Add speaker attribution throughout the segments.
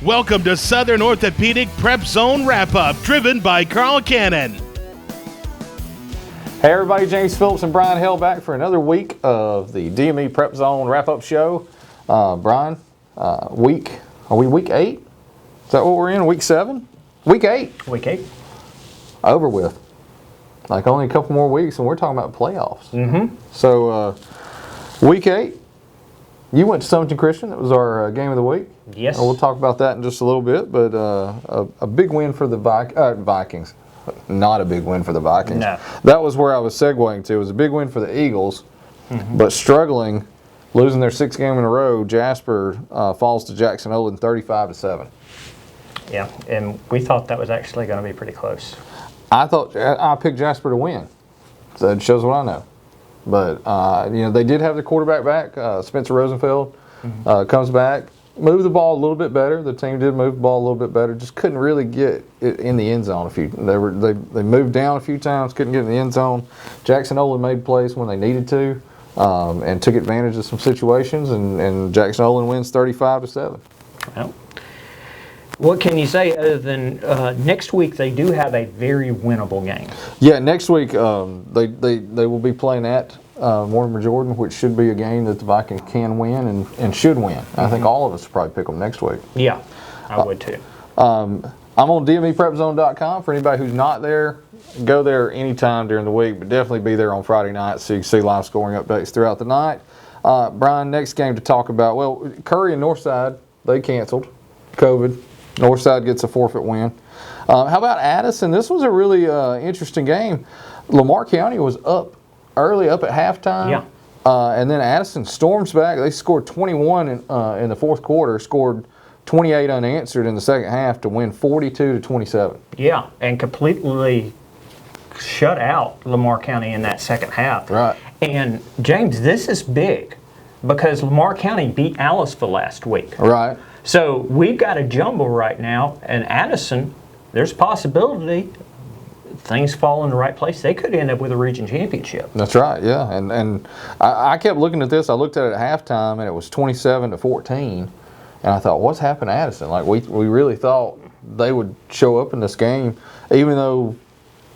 Speaker 1: Welcome to Southern Orthopedic PrepZone Wrap-Up, driven by Carl Cannon.
Speaker 2: Hey everybody, James Phillips and Brian Hale back for another week of the DME PrepZone Wrap-Up Show. Brian, are we week 8? Is that what we're in, week 7? Week 8?
Speaker 3: Week 8.
Speaker 2: Over with. Like only a couple more weeks and we're talking about playoffs. Mm-hmm. So, week 8, you went to Summerton Christian. That was our game of the week.
Speaker 3: Yes.
Speaker 2: We'll talk about that in just a little bit, but a big win for the Vikings. Not a big win for the Vikings.
Speaker 3: No.
Speaker 2: That was where I was segueing to. It was a big win for the Eagles, but struggling, losing their 6th game in a row. Jasper falls to Jackson Olin 35-7.
Speaker 3: Yeah, and we thought that was actually going to be pretty close.
Speaker 2: I picked Jasper to win, so it shows what I know. But they did have the quarterback back. Spencer Rosenfeld comes back, moved the ball a little bit better. The team did move the ball a little bit better. Just couldn't really get it in the end zone. They moved down a few times, couldn't get in the end zone. Jackson Olin made plays when they needed to, and took advantage of some situations. And Jackson Olin wins 35-7.
Speaker 3: Well, what can you say other than next week they do have a very winnable game?
Speaker 2: Yeah, next week they will be playing at Mortimer Jordan, which should be a game that the Vikings can win and should win. I think all of us will probably pick them next week.
Speaker 3: Yeah, I would too.
Speaker 2: I'm on DMEPrepZone.com. For anybody who's not there, go there anytime during the week, but definitely be there on Friday night so you can see live scoring updates throughout the night. Brian, next game to talk about, well, Curry and Northside, they canceled. COVID. Northside gets a forfeit win. How about Addison? This was a really interesting game. Lamar County was up early, up at halftime.
Speaker 3: Yeah.
Speaker 2: And then Addison storms back. They scored 21 in the fourth quarter, scored 28 unanswered in the second half to win 42-27.
Speaker 3: Yeah, and completely shut out Lamar County in that second half.
Speaker 2: Right.
Speaker 3: And, James, this is big because Lamar County beat Aliceville last week.
Speaker 2: Right.
Speaker 3: So we've got a jumble right now, and Addison, there's a possibility things fall in the right place. They could end up with a region championship.
Speaker 2: That's right, yeah. And I kept looking at this. I looked at it at halftime, and it was 27-14. And I thought, what's happened to Addison? Like, we really thought they would show up in this game, even though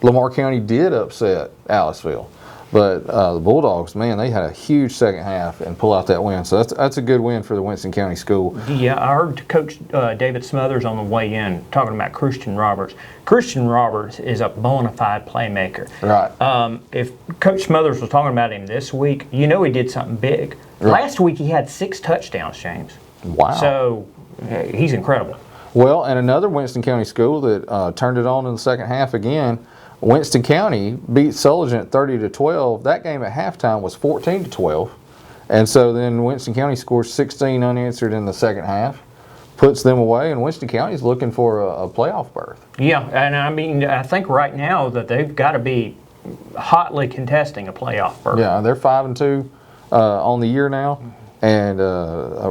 Speaker 2: Lamar County did upset Aliceville. But the Bulldogs, man, they had a huge second half and pull out that win. So that's a good win for the Winston County School.
Speaker 3: Yeah, I heard Coach David Smothers on the way in talking about Christian Roberts. Christian Roberts is a bona fide playmaker.
Speaker 2: Right.
Speaker 3: If Coach Smothers was talking about him this week, you know he did something big. Right. Last week he had 6 touchdowns, James.
Speaker 2: Wow.
Speaker 3: So he's incredible.
Speaker 2: Well, and another Winston County school that turned it on in the second half again, Winston County beat Sulligent 30-12. That game at halftime was 14-12. And so then Winston County scores 16 unanswered in the second half, puts them away, and Winston County's looking for a playoff berth.
Speaker 3: Yeah, and I mean, I think right now that they've got to be hotly contesting a playoff berth.
Speaker 2: Yeah, they're 5-2 on the year now, and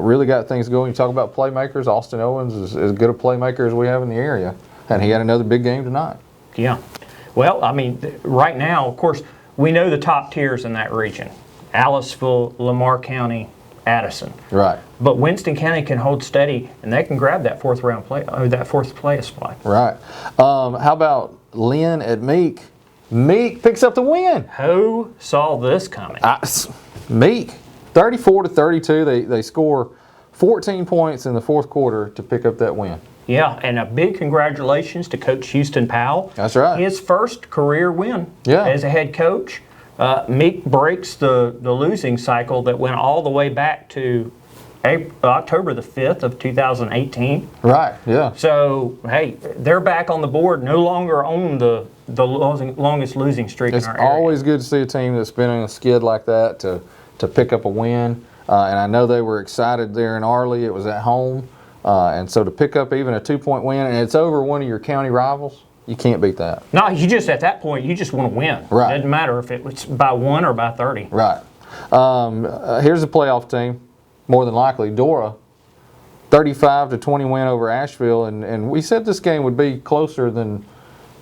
Speaker 2: really got things going. You talk about playmakers, Austin Owens is as good a playmaker as we have in the area, and he had another big game tonight.
Speaker 3: Yeah. Well, I mean, right now, of course, we know the top tiers in that region. Aliceville, Lamar County, Addison.
Speaker 2: Right.
Speaker 3: But Winston County can hold steady, and they can grab that fourth place spot.
Speaker 2: Right. How about Lynn at Meek? Meek picks up the win.
Speaker 3: Who saw this coming?
Speaker 2: Meek, 34-32. They score 14 points in the fourth quarter to pick up that win.
Speaker 3: Yeah, and a big congratulations to Coach Houston Powell.
Speaker 2: That's right.
Speaker 3: His first career win
Speaker 2: as
Speaker 3: a head coach. Meek breaks the losing cycle that went all the way back to October the 5th of 2018.
Speaker 2: Right, yeah.
Speaker 3: So, hey, they're back on the board, no longer on the longest losing streak in our area.
Speaker 2: It's always good to see a team that's been in a skid like that to pick up a win. And I know they were excited there in Arley. It was at home. And so to pick up even a 2-point win, and it's over one of your county rivals, you can't beat that.
Speaker 3: No, you just, at that point, you just want to win.
Speaker 2: Right.
Speaker 3: It doesn't matter if it was by 1 or by 30.
Speaker 2: Right. Here's a playoff team, more than likely. Dora, 35-20 win over Asheville. And we said this game would be closer than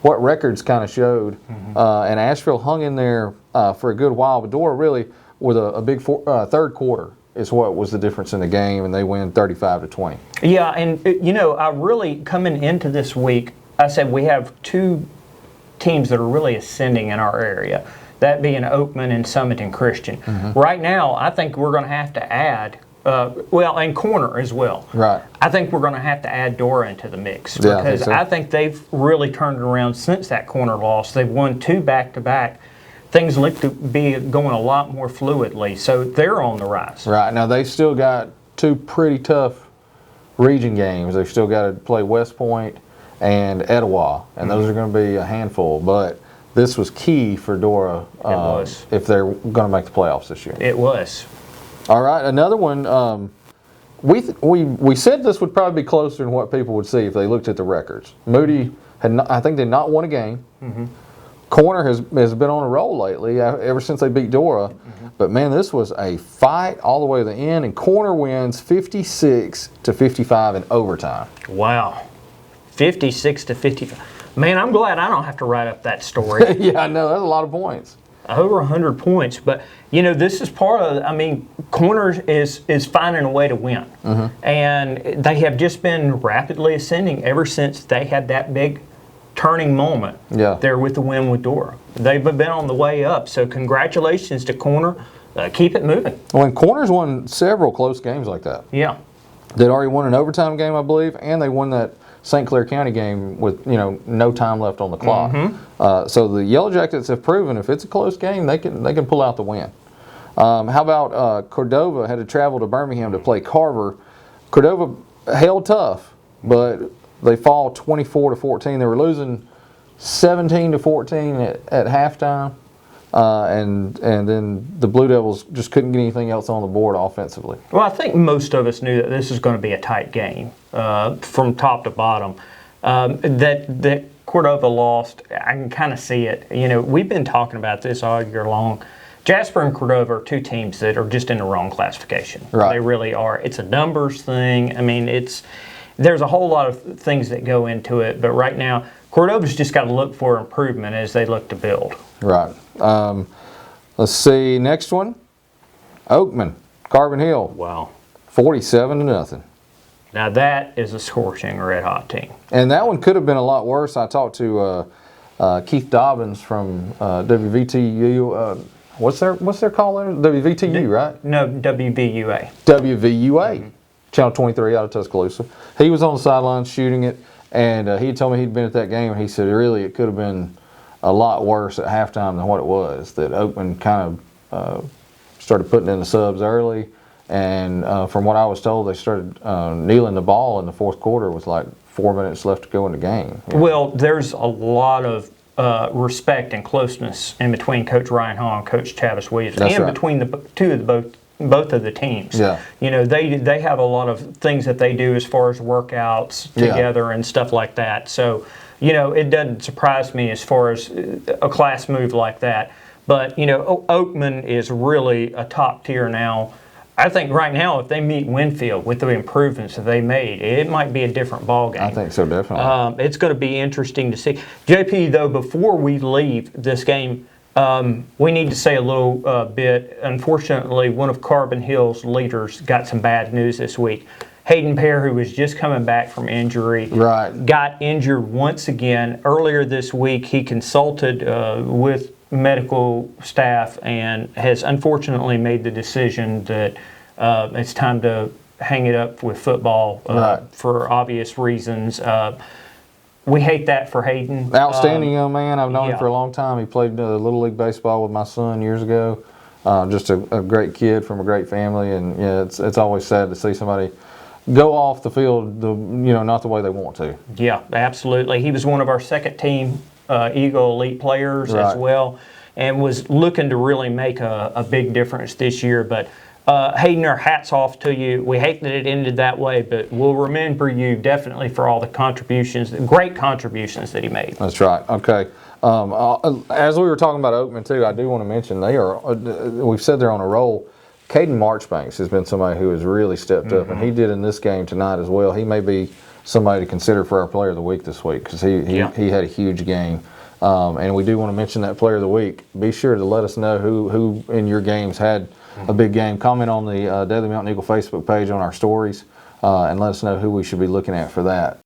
Speaker 2: what records kind of showed. And Asheville hung in there for a good while. But Dora really, with a big third quarter, is what was the difference in the game, and they win 35-20.
Speaker 3: Yeah, and I really, coming into this week, I said we have two teams that are really ascending in our area, that being Oakman and Summit and Christian. Right now, I think we're going to have to add, and Corner as well.
Speaker 2: Right.
Speaker 3: I think we're going to have to add Dora into the mix,
Speaker 2: Yeah,
Speaker 3: because
Speaker 2: I think so.
Speaker 3: I think they've really turned it around since that Corner loss. They've won 2 back-to-back. Things look to be going a lot more fluidly, so they're on the rise.
Speaker 2: Right. Now, they've still got 2 pretty tough region games. They've still got to play West Point and Etowah, and those are going to be a handful. But this was key for Dora if they're going to make the playoffs this year.
Speaker 3: It was.
Speaker 2: All right, another one. We said this would probably be closer than what people would see if they looked at the records. Moody I think they not won a game. Corner has been on a roll lately ever since they beat Dora. But man, this was a fight all the way to the end, and Corner wins 56-55 in overtime.
Speaker 3: Wow. 56-55. Man, I'm glad I don't have to write up that story.
Speaker 2: Yeah, I know. That's a lot of points.
Speaker 3: Over 100 points. But, this is part of, Corner is finding a way to win. And they have just been rapidly ascending ever since they had that big turning moment there with the win with Dora. They've been on the way up. So congratulations to Corner. Keep it moving.
Speaker 2: Well, and Corner's won several close games like that.
Speaker 3: Yeah.
Speaker 2: They'd already won an overtime game, I believe, and they won that St. Clair County game with no time left on the clock. So the Yellow Jackets have proven if it's a close game, they can pull out the win. How about Cordova had to travel to Birmingham to play Carver. Cordova held tough, but they fall 24-14. They were losing 17-14 at halftime. And then the Blue Devils just couldn't get anything else on the board offensively.
Speaker 3: Well, I think most of us knew that this was going to be a tight game from top to bottom. That Cordova lost, I can kind of see it. We've been talking about this all year long. Jasper and Cordova are 2 teams that are just in the wrong classification.
Speaker 2: Right.
Speaker 3: They really are. It's a numbers thing. There's a whole lot of things that go into it, but right now, Cordova's just got to look for improvement as they look to build.
Speaker 2: Right. Let's see. Next one. Oakman, Carbon Hill.
Speaker 3: Wow.
Speaker 2: 47-0.
Speaker 3: Now that is a scorching red hot team.
Speaker 2: And that one could have been a lot worse. I talked to Keith Dobbins from WVTU. What's their call there? WVTU, right?
Speaker 3: No, WVUA.
Speaker 2: WVUA. Channel 23 out of Tuscaloosa. He was on the sidelines shooting it, and he told me he'd been at that game, and he said really it could have been a lot worse at halftime than what it was. That Oakman kind of started putting in the subs early, and from what I was told, they started kneeling the ball in the fourth quarter with like 4 minutes left to go in the game.
Speaker 3: Well, there's a lot of respect and closeness in between Coach Ryan Hall and Coach Travis Williams, between the both of the teams.
Speaker 2: Yeah.
Speaker 3: They have a lot of things that they do as far as workouts together and stuff like that. So, it doesn't surprise me as far as a class move like that. But, Oakman is really a top tier now. I think right now, if they meet Winfield with the improvements that they made, it might be a different ballgame.
Speaker 2: I think so, definitely.
Speaker 3: It's going to be interesting to see. JP, though, before we leave this game, we need to say a little bit. Unfortunately, one of Carbon Hill's leaders got some bad news this week. Hayden Pear, who was just coming back from injury, got injured once again. Earlier this week, he consulted with medical staff and has unfortunately made the decision that it's time to hang it up with football for obvious reasons. We hate that for Hayden.
Speaker 2: Outstanding young man. I've known him for a long time. He played Little League Baseball with my son years ago. Just a great kid from a great family, and it's always sad to see somebody go off the field, not the way they want to. Yeah,
Speaker 3: absolutely. He was one of our second team Eagle Elite players as well, and was looking to really make a big difference this year. But Hayden, our hats off to you. We hate that it ended that way, but we'll remember you definitely for all the great contributions that he made.
Speaker 2: That's right. Okay. As we were talking about Oakman too, I do want to mention we've said they're on a roll. Caden Marchbanks has been somebody who has really stepped up, and he did in this game tonight as well. He may be somebody to consider for our Player of the Week this week because he had a huge game. And we do want to mention that Player of the Week. Be sure to let us know who in your games had a big game. Comment on the Daily Mountain Eagle Facebook page on our stories and let us know who we should be looking at for that.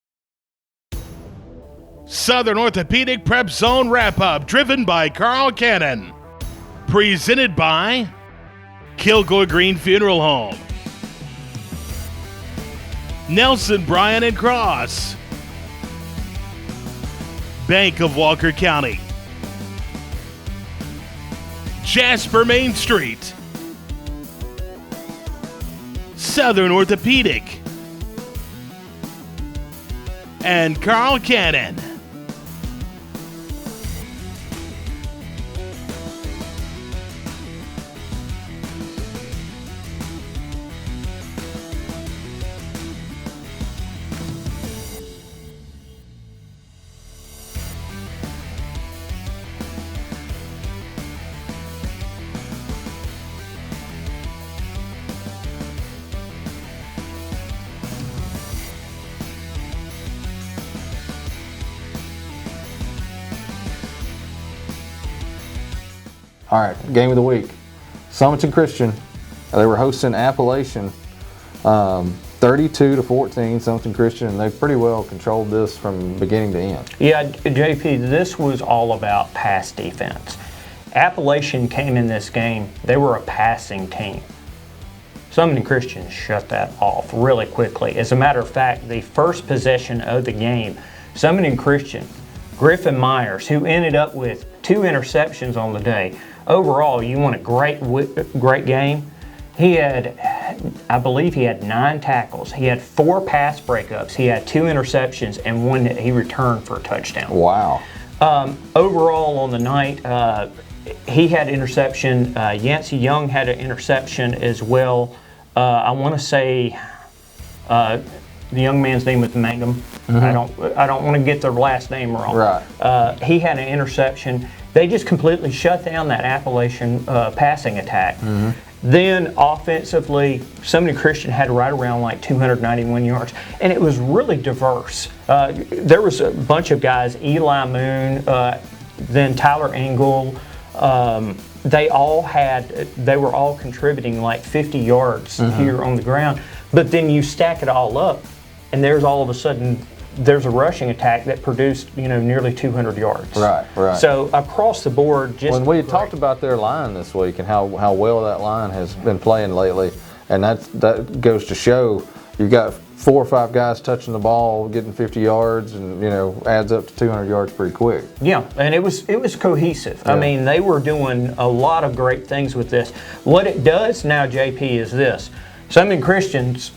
Speaker 1: Southern Orthopedic Prep Zone Wrap-Up, driven by Carl Cannon. Presented by Kilgore Green Funeral Home, Nelson, Bryan and Cross, Bank of Walker County, Jasper Main Street, Southern Orthopedic, and Carl Cannon.
Speaker 2: All right, game of the week. Summerton Christian, they were hosting Appalachian, 32-14. Summerton Christian, and they pretty well controlled this from beginning to end.
Speaker 3: Yeah, JP, this was all about pass defense. Appalachian came in this game, they were a passing team. Summerton Christian shut that off really quickly. As a matter of fact, the first possession of the game, Summerton Christian, Griffin Myers, who ended up with 2 interceptions on the day. Overall, you want a great game. He had, I believe he had 9 tackles. He had 4 pass breakups. He had 2 interceptions and 1 that he returned for a touchdown.
Speaker 2: Wow.
Speaker 3: Overall on the night, he had interception. Yancey Young had an interception as well. I want to say the young man's name was Mangum. Mm-hmm. I don't want to get their last name wrong.
Speaker 2: Right.
Speaker 3: He had an interception. They just completely shut down that Appalachian passing attack. Mm-hmm. Then offensively, Summerton Christian had right around like 291 yards, and it was really diverse. There was a bunch of guys, Eli Moon, then Tyler Engel. They were all contributing like 50 yards here on the ground. But then you stack it all up, and there's all of a sudden there's a rushing attack that produced nearly 200 yards.
Speaker 2: Right.
Speaker 3: So across the board, just
Speaker 2: when we talked about their line this week and how well that line has been playing lately, and that goes to show you've got 4 or 5 guys touching the ball, getting 50 yards, and adds up to 200 yards pretty quick.
Speaker 3: Yeah, and it was cohesive. Yeah. I mean, they were doing a lot of great things with this. What it does now, JP, is this: Summerton Christians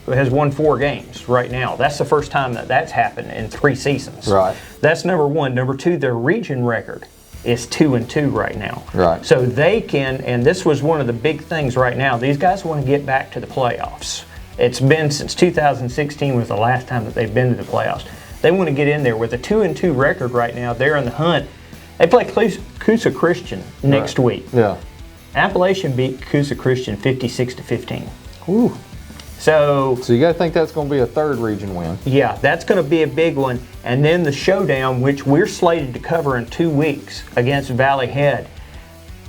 Speaker 3: has won 4 games right now. That's the first time that's happened in 3 seasons.
Speaker 2: Right.
Speaker 3: That's number 1. Number 2, their region record is 2-2 right now.
Speaker 2: Right.
Speaker 3: So they can, and this was one of the big things right now. These guys want to get back to the playoffs. It's been since 2016 was the last time that they've been to the playoffs. They want to get in there with a 2-2 record right now. They're in the hunt. They play Coosa Christian next week.
Speaker 2: Yeah.
Speaker 3: Appalachian beat Coosa Christian 56-15.
Speaker 2: Ooh.
Speaker 3: So
Speaker 2: you got to think that's going to be a 3rd region win.
Speaker 3: Yeah, that's going to be a big one. And then the showdown, which we're slated to cover in 2 weeks against Valley Head.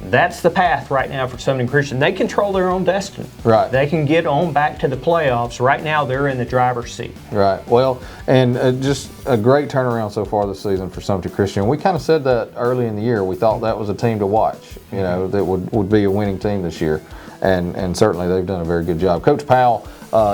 Speaker 3: That's the path right now for Summerton Christian. They control their own destiny.
Speaker 2: Right.
Speaker 3: They can get on back to the playoffs. Right now, they're in the driver's seat.
Speaker 2: Right. Well, and just a great turnaround so far this season for Summerton Christian. We kind of said that early in the year. We thought that was a team to watch, that would be a winning team this year. And certainly they've done a very good job. Coach Powell,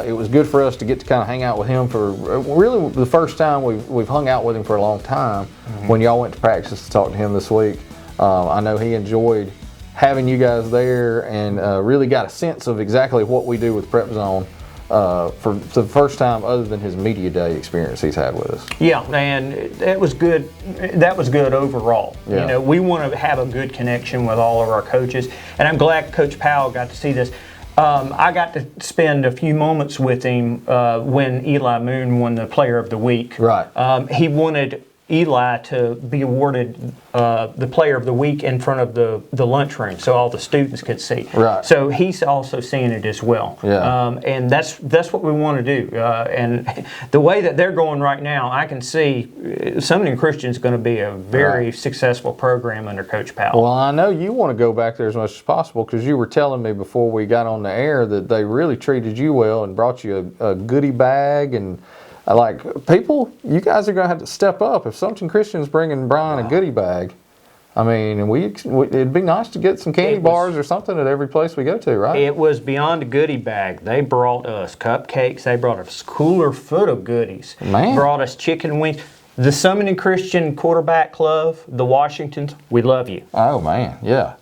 Speaker 2: it was good for us to get to kind of hang out with him for really the first time we've hung out with him for a long time. Mm-hmm. When y'all went to practice to talk to him this week, I know he enjoyed having you guys there and really got a sense of exactly what we do with PrepZone for the first time other than his media day experience he's had with us.
Speaker 3: Yeah, and it was good. That was good overall.
Speaker 2: Yeah.
Speaker 3: We want to have a good connection with all of our coaches, and I'm glad Coach Powell got to see this. I got to spend a few moments with him when Eli Moon won the Player of the Week.
Speaker 2: Right.
Speaker 3: He wanted Eli to be awarded the Player of the Week in front of the lunchroom, so all the students could see.
Speaker 2: Right.
Speaker 3: So he's also seeing it as well.
Speaker 2: Yeah.
Speaker 3: And that's what we want to do. And the way that they're going right now, I can see Summoning Christian is going to be a very successful program under Coach Powell.
Speaker 2: Well, I know you want to go back there as much as possible because you were telling me before we got on the air that they really treated you well and brought you a goodie bag and. Like, people, you guys are going to have to step up. If Summoning Christian's bringing Brian a goodie bag, I mean, and it'd be nice to get some candy bars or something at every place we go to, right?
Speaker 3: It was beyond a goodie bag. They brought us cupcakes. They brought us cooler full of goodies.
Speaker 2: Man.
Speaker 3: Brought us chicken wings. The Summoning Christian Quarterback Club, the Washingtons, we love you.
Speaker 2: Oh, man, yeah.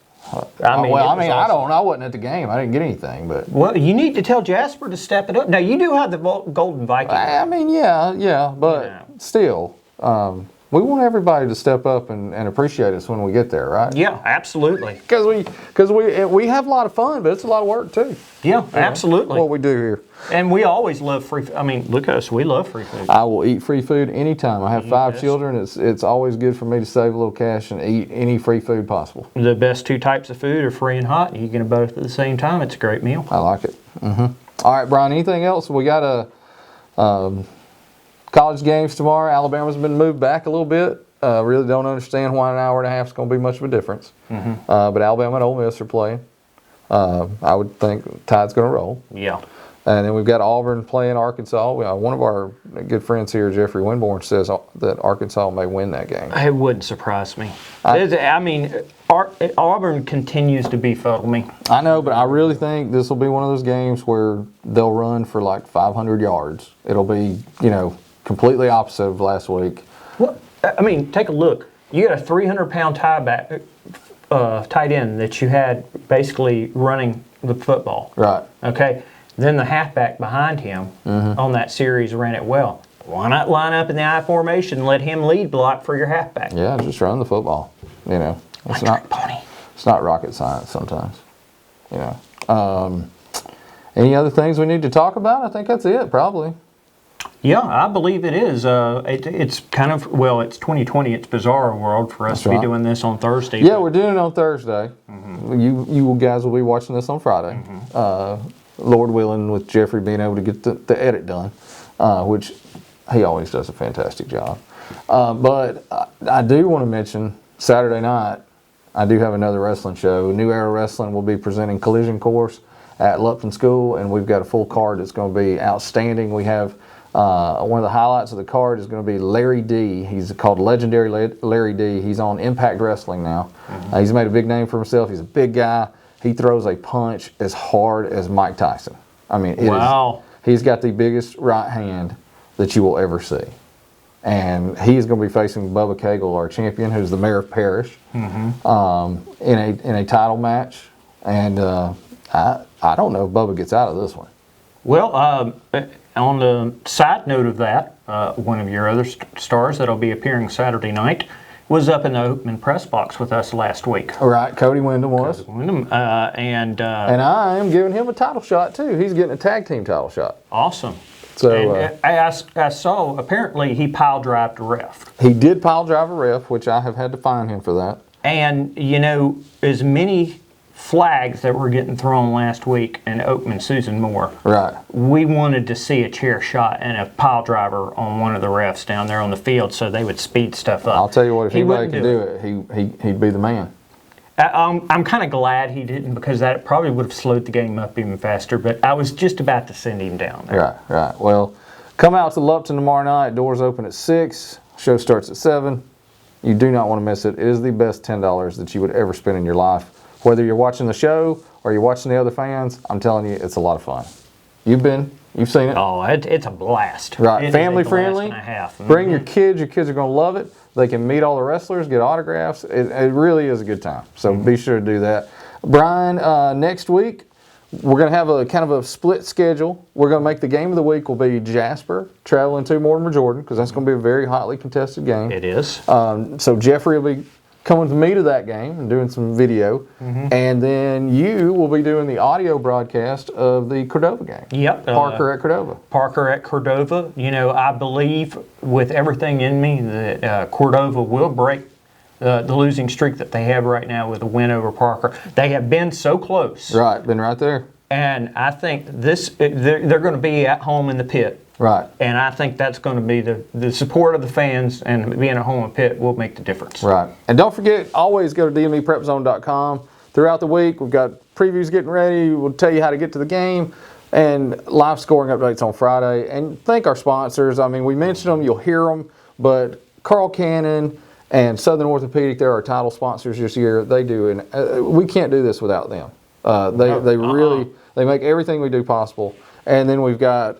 Speaker 3: I mean,
Speaker 2: I
Speaker 3: awesome.
Speaker 2: I wasn't at the game. I didn't get anything, but.
Speaker 3: Well, you need to tell Jasper to step it up. Now, you do have the Golden Viking.
Speaker 2: I mean, yeah, but still, we want everybody to step up and appreciate us when we get there, right?
Speaker 3: Yeah, absolutely.
Speaker 2: Because we have a lot of fun, but it's a lot of work too.
Speaker 3: Yeah, absolutely.
Speaker 2: What we do here.
Speaker 3: And we always love free food. I mean, look at us. We love free food.
Speaker 2: I will eat free food anytime. I have 5 children. It's always good for me to save a little cash and eat any free food possible.
Speaker 3: The best 2 types of food are free and hot. You get them both at the same time. It's a great meal.
Speaker 2: I like it. All right, Brian, anything else? We got college games tomorrow. Alabama's been moved back a little bit. Really don't understand why an hour and a half is going to be much of a difference. But Alabama and Ole Miss are playing. I would think Tide's going to roll.
Speaker 3: Yeah.
Speaker 2: And then we've got Auburn playing Arkansas. One of our good friends here, Jeffrey Winborn, says that Arkansas may win that game.
Speaker 3: It wouldn't surprise me. I mean, Auburn continues to befuddle me.
Speaker 2: I know, but I really think this will be one of those games where they'll run for like 500 yards. It'll be, completely opposite of last week.
Speaker 3: Well, I mean, take a look. You got a 300-pound tight end that you had basically running the football.
Speaker 2: Right.
Speaker 3: Okay. Then the halfback behind him on that series ran it well. Why not line up in the I formation and let him lead block for your halfback?
Speaker 2: Yeah, just run the football. It's not rocket science sometimes. Any other things we need to talk about? I think that's it, probably.
Speaker 3: Yeah, I believe it is. It's kind of, it's 2020. It's bizarre world for us to be doing this on Thursday.
Speaker 2: Yeah, we're doing it on Thursday. You guys will be watching this on Friday. Lord willing, with Jeffrey being able to get the edit done, which he always does a fantastic job. But I do want to mention Saturday night, I do have another wrestling show. New Era Wrestling will be presenting Collision Course at Lupton School, and we've got a full card that's going to be outstanding. We have one of the highlights of the card is going to be Larry D. He's called Legendary Larry D. He's on Impact Wrestling now. He's made a big name for himself. He's a big guy. He throws a punch as hard as Mike Tyson. I mean, he's got the biggest right hand that you will ever see. And he is going to be facing Bubba Cagle, our champion, who's the mayor of Parrish, in a title match. And I don't know if Bubba gets out of this one.
Speaker 3: Well, on the side note of that, one of your other stars that'll be appearing Saturday night was up in the open press box with us last week.
Speaker 2: All right, Cody Wyndham was.
Speaker 3: And
Speaker 2: I am giving him a title shot, too. He's getting a tag team title shot.
Speaker 3: Awesome.
Speaker 2: So
Speaker 3: I saw, apparently, he pile drived a ref.
Speaker 2: He did pile drive a ref, which I have had to fine him for that.
Speaker 3: And, as many flags that were getting thrown last week in Oakman Susan Moore.
Speaker 2: Right.
Speaker 3: We wanted to see a chair shot and a pile driver on one of the refs down there on the field so they would speed stuff up.
Speaker 2: I'll tell you what, if anybody could do it, he'd be the man.
Speaker 3: I'm kind of glad he didn't, because that probably would have slowed the game up even faster, but I was just about to send him down there.
Speaker 2: Right. Well, come out to Lupton tomorrow night. Doors open at 6. Show starts at 7. You do not want to miss it. It is the best $10 that you would ever spend in your life. Whether you're watching the show or you're watching the other fans, I'm telling you, it's a lot of fun. You've seen it.
Speaker 3: Oh, it's a blast.
Speaker 2: Right, family
Speaker 3: friendly.
Speaker 2: Bring your kids are going to love it. They can meet all the wrestlers, get autographs. It really is a good time. So be sure to do that. Brian, next week, we're going to have a kind of a split schedule. We're going to make the game of the week will be Jasper traveling to Mortimer, Jordan, because that's going to be a very hotly contested game.
Speaker 3: It is.
Speaker 2: So Jeffrey will be coming with me to that game and doing some video. And then you will be doing the audio broadcast of the Cordova game.
Speaker 3: Yep.
Speaker 2: Parker at Cordova.
Speaker 3: Parker at Cordova. You know, I believe with everything in me that Cordova will break the losing streak that they have right now with a win over Parker. They have been so close.
Speaker 2: Right, been right there.
Speaker 3: And I think they're going to be at home in the pit.
Speaker 2: Right.
Speaker 3: And I think that's going to be the support of the fans, and being at home in pit will make the difference.
Speaker 2: Right. And don't forget, always go to dmeprepzone.com. Throughout the week, we've got previews getting ready. We'll tell you how to get to the game and live scoring updates on Friday. And thank our sponsors. I mean, we mentioned them, you'll hear them, but Carl Cannon and Southern Orthopedic, they're our title sponsors this year. They do, and we can't do this without them. They really make everything we do possible. And then we've got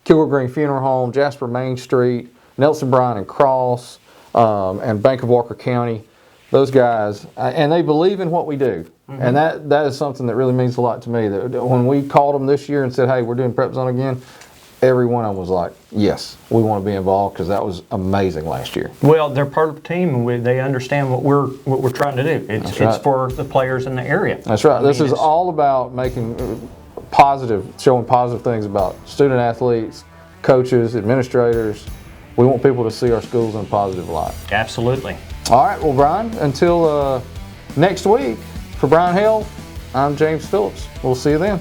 Speaker 2: Kilgore Green Funeral Home, Jasper Main Street, Nelson Bryan and Cross, and Bank of Walker County. Those guys, and they believe in what we do. And that is something that really means a lot to me. That when we called them this year and said, hey, we're doing Prep Zone again, every one of them was like, yes, we want to be involved, because that was amazing last year.
Speaker 3: Well, they're part of the team, and they understand what we're trying to do. It's for the players in the area.
Speaker 2: That's right. This is all about showing positive things about student athletes, coaches, administrators. We want people to see our schools in a positive light.
Speaker 3: Absolutely.
Speaker 2: All right, well, Brian, until next week, for Brian Hale, I'm James Phillips. We'll see you then.